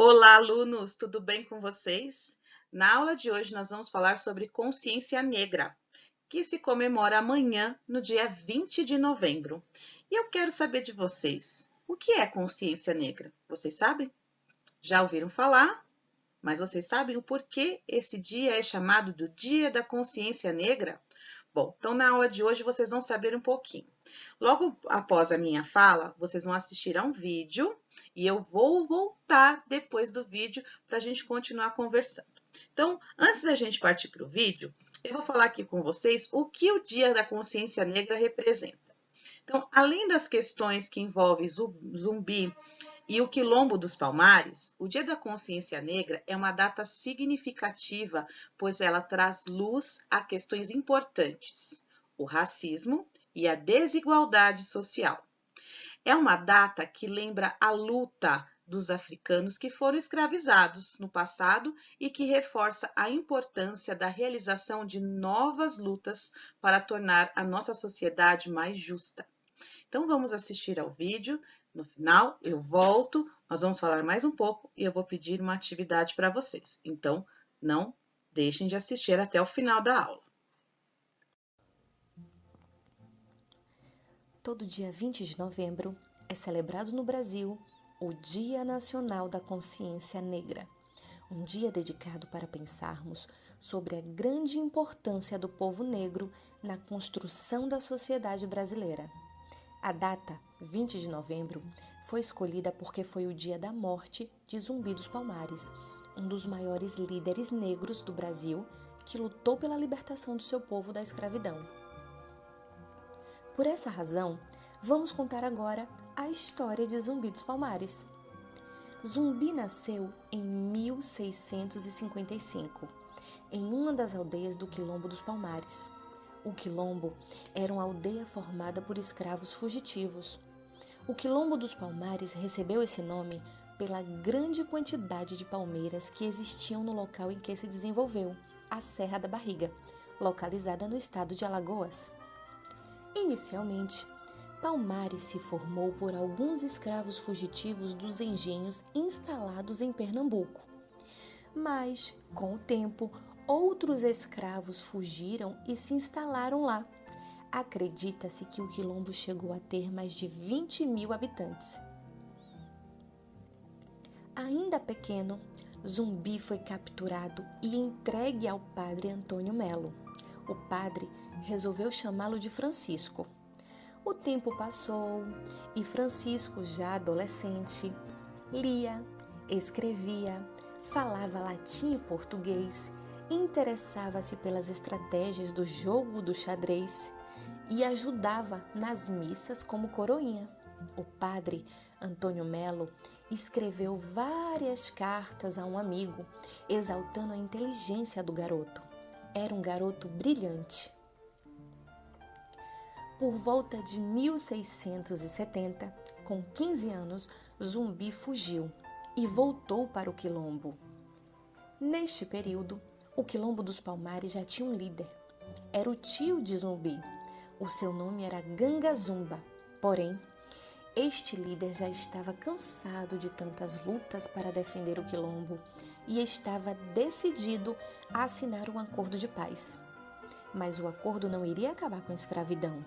Olá, alunos, tudo bem com vocês? Na aula de hoje nós vamos falar sobre consciência negra, que se comemora amanhã, no dia 20 de novembro. E eu quero saber de vocês, o que é consciência negra? Vocês sabem? Já ouviram falar? Mas vocês sabem o porquê esse dia é chamado do Dia da Consciência Negra? Bom, então na aula de hoje vocês vão saber um pouquinho. Logo após a minha fala, vocês vão assistir a um vídeo e eu vou voltar depois do vídeo para a gente continuar conversando. Então, antes da gente partir para o vídeo, eu vou falar aqui com vocês o que o Dia da Consciência Negra representa. Então, além das questões que envolvem Zumbi e o Quilombo dos Palmares, o Dia da Consciência Negra é uma data significativa, pois ela traz luz a questões importantes, o racismo e a desigualdade social. É uma data que lembra a luta dos africanos que foram escravizados no passado e que reforça a importância da realização de novas lutas para tornar a nossa sociedade mais justa. Então, vamos assistir ao vídeo. No final, eu volto, nós vamos falar mais um pouco e eu vou pedir uma atividade para vocês. Então, não deixem de assistir até o final da aula. Todo dia 20 de novembro é celebrado no Brasil o Dia Nacional da Consciência Negra, um dia dedicado para pensarmos sobre a grande importância do povo negro na construção da sociedade brasileira. A data, 20 de novembro, foi escolhida porque foi o dia da morte de Zumbi dos Palmares, um dos maiores líderes negros do Brasil que lutou pela libertação do seu povo da escravidão. Por essa razão, vamos contar agora a história de Zumbi dos Palmares. Zumbi nasceu em 1655, em uma das aldeias do Quilombo dos Palmares. O Quilombo era uma aldeia formada por escravos fugitivos. O Quilombo dos Palmares recebeu esse nome pela grande quantidade de palmeiras que existiam no local em que se desenvolveu, a Serra da Barriga, localizada no estado de Alagoas. Inicialmente, Palmares se formou por alguns escravos fugitivos dos engenhos instalados em Pernambuco. Mas, com o tempo, outros escravos fugiram e se instalaram lá. Acredita-se que o Quilombo chegou a ter mais de 20.000 habitantes. Ainda pequeno, Zumbi foi capturado e entregue ao padre Antônio Melo. O padre resolveu chamá-lo de Francisco. O tempo passou e Francisco, já adolescente, lia, escrevia, falava latim e português, interessava-se pelas estratégias do jogo do xadrez e ajudava nas missas como coroinha. O padre Antônio Melo escreveu várias cartas a um amigo, exaltando a inteligência do garoto. Era um garoto brilhante. Por volta de 1670, com 15 anos, Zumbi fugiu e voltou para o Quilombo. Neste período, o Quilombo dos Palmares já tinha um líder. Era o tio de Zumbi. O seu nome era Gangazumba. Porém, este líder já estava cansado de tantas lutas para defender o Quilombo e estava decidido a assinar um acordo de paz. Mas o acordo não iria acabar com a escravidão,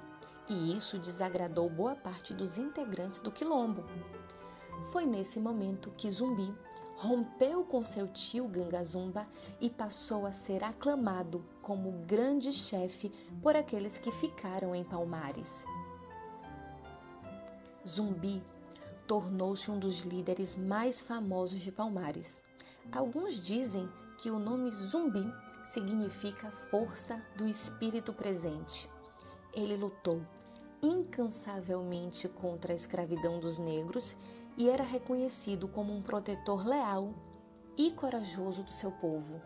e isso desagradou boa parte dos integrantes do Quilombo. Foi nesse momento que Zumbi rompeu com seu tio Gangazumba e passou a ser aclamado como grande chefe por aqueles que ficaram em Palmares. Zumbi tornou-se um dos líderes mais famosos de Palmares. Alguns dizem que o nome Zumbi significa força do espírito presente. Ele lutou incansavelmente contra a escravidão dos negros e era reconhecido como um protetor leal e corajoso do seu povo.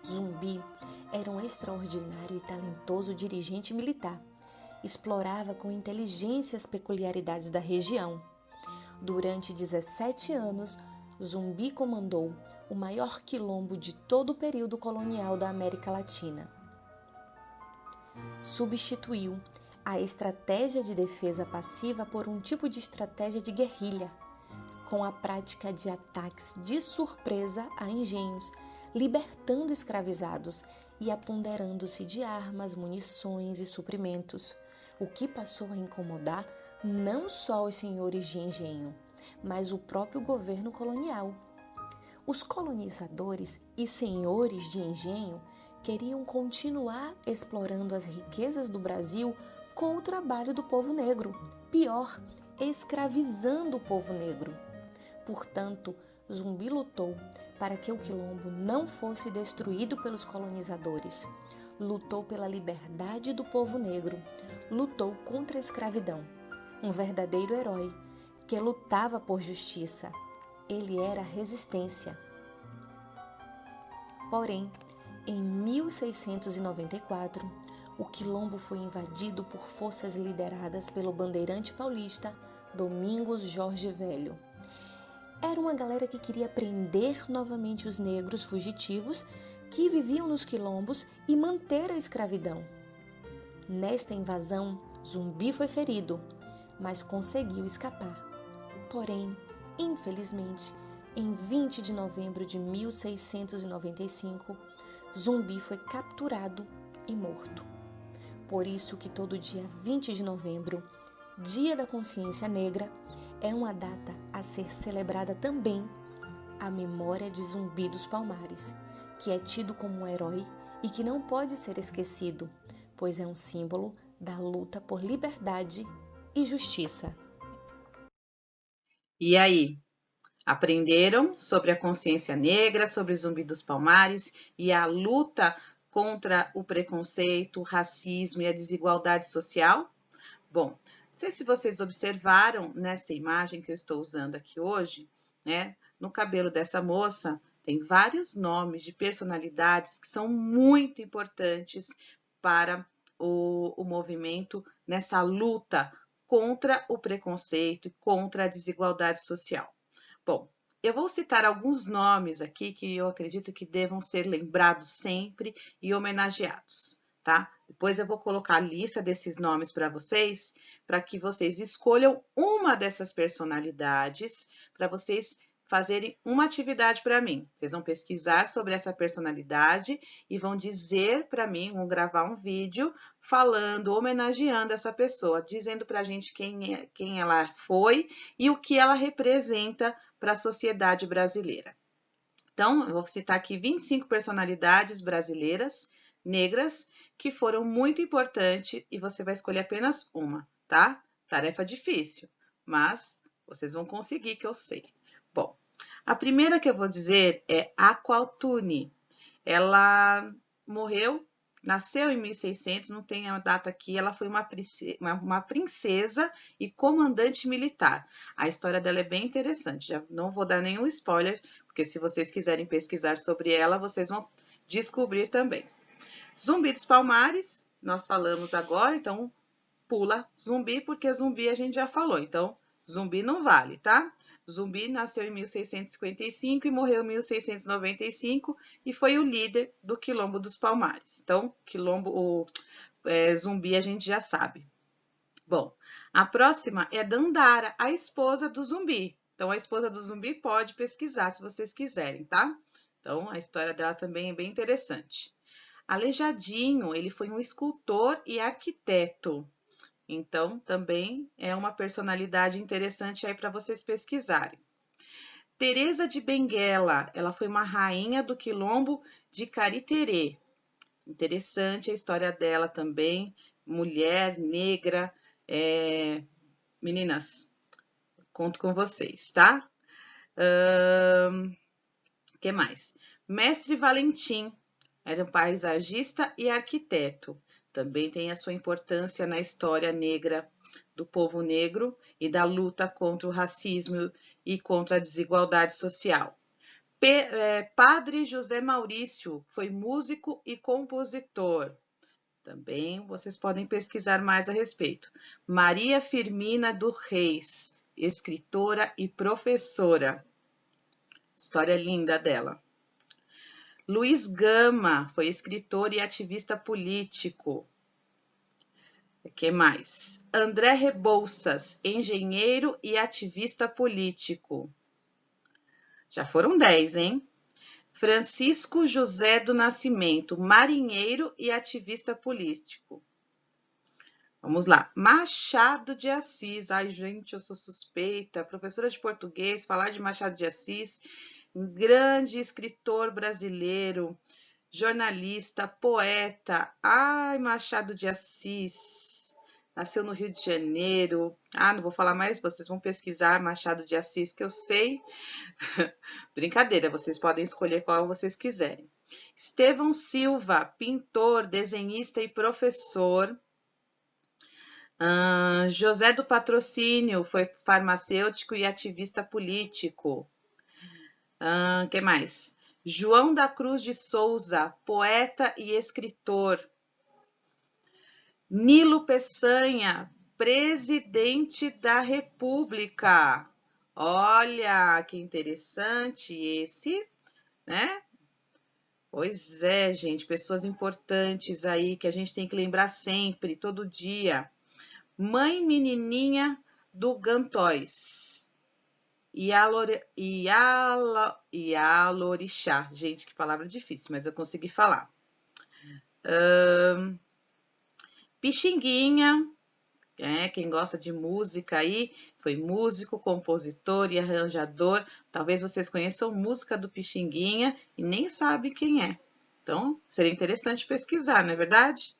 Zumbi era um extraordinário e talentoso dirigente militar. Explorava com inteligência as peculiaridades da região. Durante 17 anos, Zumbi comandou o maior quilombo de todo o período colonial da América Latina. Substituiu a estratégia de defesa passiva por um tipo de estratégia de guerrilha. com a prática de ataques de surpresa a engenhos, libertando escravizados e apoderando-se de armas, munições e suprimentos, o que passou a incomodar não só os senhores de engenho, mas o próprio governo colonial. Os colonizadores e senhores de engenho queriam continuar explorando as riquezas do Brasil com o trabalho do povo negro, pior, escravizando o povo negro. Portanto, Zumbi lutou para que o quilombo não fosse destruído pelos colonizadores. Lutou pela liberdade do povo negro. Lutou contra a escravidão. Um verdadeiro herói que lutava por justiça. Ele era a resistência. Porém, em 1694, o quilombo foi invadido por forças lideradas pelo bandeirante paulista Domingos Jorge Velho. Era uma galera que queria prender novamente os negros fugitivos que viviam nos quilombos e manter a escravidão. Nesta invasão, Zumbi foi ferido, mas conseguiu escapar. Porém, infelizmente, em 20 de novembro de 1695, Zumbi foi capturado e morto. Por isso que todo dia 20 de novembro, Dia da Consciência Negra, é uma data a ser celebrada também a memória de Zumbi dos Palmares, que é tido como um herói e que não pode ser esquecido, pois é um símbolo da luta por liberdade e justiça. E aí, aprenderam sobre a consciência negra, sobre Zumbi dos Palmares e a luta contra o preconceito, o racismo e a desigualdade social? Bom, não sei se vocês observaram nessa imagem que eu estou usando aqui hoje, né? No cabelo dessa moça tem vários nomes de personalidades que são muito importantes para o movimento nessa luta contra o preconceito e contra a desigualdade social. Bom, eu vou citar alguns nomes aqui que eu acredito que devam ser lembrados sempre e homenageados, tá? Depois eu vou colocar a lista desses nomes para vocês, para que vocês escolham uma dessas personalidades para vocês fazerem uma atividade para mim. Vocês vão pesquisar sobre essa personalidade e vão dizer para mim, vão gravar um vídeo falando, homenageando essa pessoa, dizendo para a gente quem ela foi e o que ela representa para a sociedade brasileira. Então, eu vou citar aqui 25 personalidades brasileiras, negras, que foram muito importantes e você vai escolher apenas uma, tá? Tarefa difícil, mas vocês vão conseguir, que eu sei. Bom, a primeira que eu vou dizer é Aqualtune. Ela nasceu em 1600, não tem a data aqui, ela foi uma princesa e comandante militar. A história dela é bem interessante, já não vou dar nenhum spoiler, porque se vocês quiserem pesquisar sobre ela, vocês vão descobrir também. Zumbi dos Palmares, nós falamos agora, então pula Zumbi, porque Zumbi a gente já falou, então Zumbi não vale, tá? Zumbi nasceu em 1655 e morreu em 1695 e foi o líder do Quilombo dos Palmares. Então, Zumbi a gente já sabe. Bom, a próxima é Dandara, a esposa do Zumbi. Então, a esposa do Zumbi pode pesquisar se vocês quiserem, tá? Então, a história dela também é bem interessante. Aleijadinho, ele foi um escultor e arquiteto. Então, também é uma personalidade interessante aí para vocês pesquisarem. Teresa de Benguela, ela foi uma rainha do Quilombo de Cariterê. Interessante a história dela também, mulher negra. Meninas, conto com vocês, tá? Que mais? Mestre Valentim, era um paisagista e arquiteto. Também tem a sua importância na história negra do povo negro e da luta contra o racismo e contra a desigualdade social. Padre José Maurício foi músico e compositor. Também vocês podem pesquisar mais a respeito. Maria Firmina do Reis, escritora e professora. História linda dela. Luiz Gama foi escritor e ativista político. Que mais? André Rebouças, engenheiro e ativista político. Já foram 10, hein? Francisco José do Nascimento, marinheiro e ativista político. Vamos lá. Machado de Assis. Ai, gente, eu sou suspeita. Professora de português, falar de Machado de Assis, um grande escritor brasileiro, jornalista, poeta. Ai, Machado de Assis. Nasceu no Rio de Janeiro. Não vou falar mais, vocês vão pesquisar Machado de Assis, que eu sei. Brincadeira, vocês podem escolher qual vocês quiserem. Estevão Silva, pintor, desenhista e professor. José do Patrocínio, foi farmacêutico e ativista político. Que mais? João da Cruz de Souza, poeta e escritor. Nilo Peçanha, presidente da República. Olha, que interessante esse, né? Pois é, gente, pessoas importantes aí que a gente tem que lembrar sempre, todo dia. Mãe Menininha do Gantóis. Ialorixá. Gente, que palavra difícil, mas eu consegui falar. Pixinguinha, quem gosta de música aí, foi músico, compositor e arranjador. Talvez vocês conheçam música do Pixinguinha e nem sabem quem é. Então, seria interessante pesquisar, não é verdade?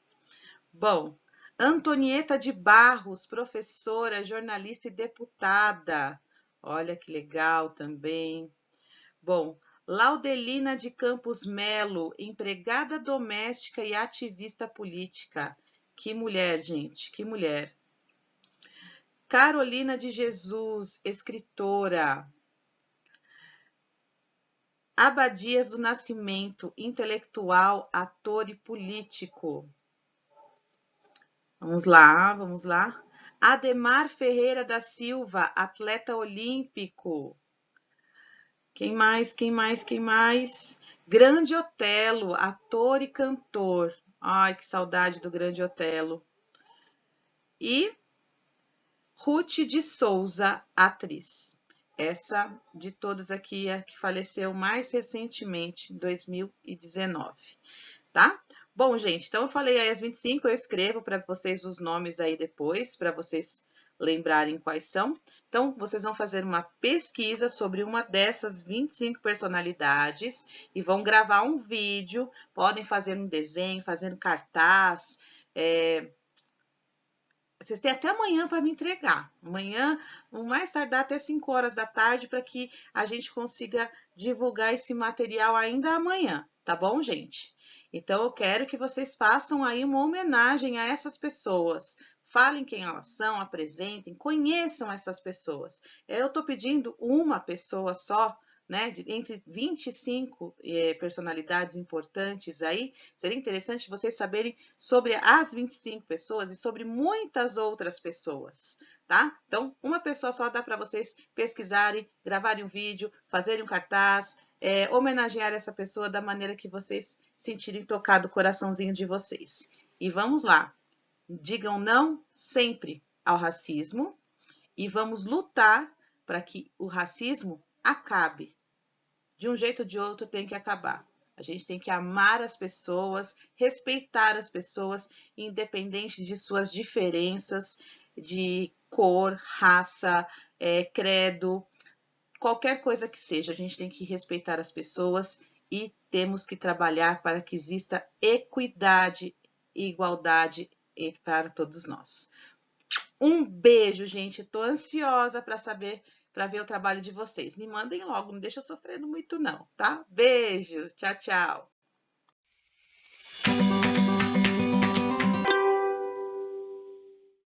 Bom, Antonieta de Barros, professora, jornalista e deputada. Olha que legal também. Bom, Laudelina de Campos Melo, empregada doméstica e ativista política. Que mulher, gente, que mulher. Carolina de Jesus, escritora. Abadias do Nascimento, intelectual, ator e político. Vamos lá, vamos lá. Ademar Ferreira da Silva, atleta olímpico. Quem mais, quem mais, quem mais? Grande Otelo, ator e cantor. Ai, que saudade do Grande Otelo. E Ruth de Souza, atriz. Essa de todas aqui é a que faleceu mais recentemente, em 2019, tá? Bom, gente, então eu falei aí as 25, eu escrevo para vocês os nomes aí depois, para vocês lembrarem quais são. Então, vocês vão fazer uma pesquisa sobre uma dessas 25 personalidades e vão gravar um vídeo, podem fazer um desenho, fazer um cartaz, vocês têm até amanhã para me entregar. Amanhã, o mais tardar até 5 horas da tarde, para que a gente consiga divulgar esse material ainda amanhã, tá bom, gente? Então, eu quero que vocês façam aí uma homenagem a essas pessoas. Falem quem elas são, apresentem, conheçam essas pessoas. Eu estou pedindo uma pessoa só, né, entre 25 personalidades importantes aí, seria interessante vocês saberem sobre as 25 pessoas e sobre muitas outras pessoas, tá? Então, uma pessoa só dá para vocês pesquisarem, gravarem um vídeo, fazerem um cartaz, homenagear essa pessoa da maneira que vocês sentirem tocado o coraçãozinho de vocês. E vamos lá, digam não sempre ao racismo e vamos lutar para que o racismo acabe. De um jeito ou de outro tem que acabar. A gente tem que amar as pessoas, respeitar as pessoas, independente de suas diferenças de cor, raça, credo, qualquer coisa que seja. A gente tem que respeitar as pessoas e temos que trabalhar para que exista equidade e igualdade para todos nós. Um beijo, gente. Estou ansiosa para saber, para ver o trabalho de vocês. Me mandem logo, não deixa eu sofrendo muito não, tá? Beijo, tchau, tchau.